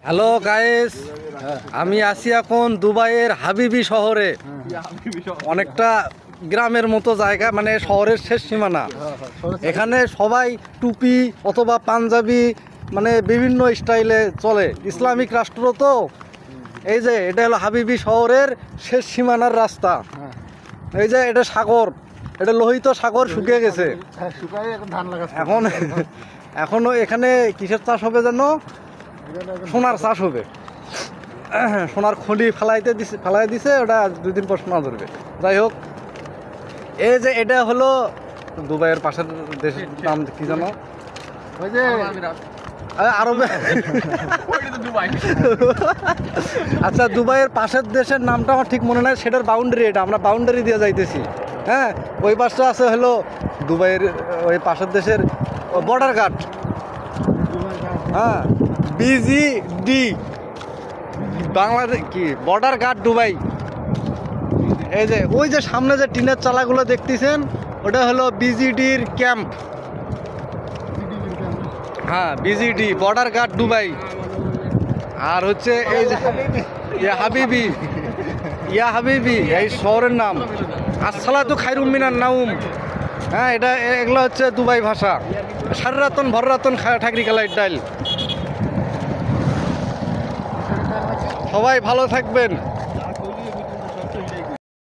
Hello guys, আমি আছি এখন দুবাইয়ের হাবিবি শহরে। অনেকটা গ্রামের মতো জায়গা, মানে শহরের শেষ সীমানা। এখানে সবাই টুপি অথবা পাঞ্জাবি, মানে বিভিন্ন স্টাইলে চলে। ইসলামিক রাষ্ট্র তো। এই যে এটা হলো হাবিবি শহরের শেষ সীমানার রাস্তা। এই যে এটা সাগর, এটা লোহিত সাগর শুকিয়ে গেছে এখন। এখনো এখানে কিসের চাষ হবে জানো? সোনার চাষ হবে। সোনার খনি ফেলাই দিছে, ওটা 2 দিন পর সোনা ধরবে। যাই হোক, এই যে এটা হলো দুবাইয়ের পাশের দেশের নাম কি জানো? ওই যে আরবে। আচ্ছা, দুবাইয়ের পাশের দেশের নামটা আমার ঠিক মনে নাই, সেটার বাউন্ডারি এটা, আমরা বাউন্ডারি দিয়ে যাইতেছি। হ্যাঁ, ওই পাশটা আছে হলো দুবাইয়ের ওই পাশের দেশের বর্ডার গার্ড। হ্যাঁ, BGD, বাংলাদেশ কি বর্ডার গার্ড দুবাই। এই যে ওই যে সামনে যে টিনের চালাগুলো দেখতেছেন, ওটা হলো BGDর ক্যাম্প। হ্যাঁ, BGD বর্ডার গার্ড দুবাই। আর হচ্ছে এই যে ইয়া হাবিবি এই শহরের নাম। আসসালাতু খায়রুম মিনান নাউম। হ্যাঁ, এগুলো হচ্ছে দুবাই ভাষা। সাররাতন ভররাতন ঠাকরি কালাই ডাইল। সবাই ভালো থাকবেন।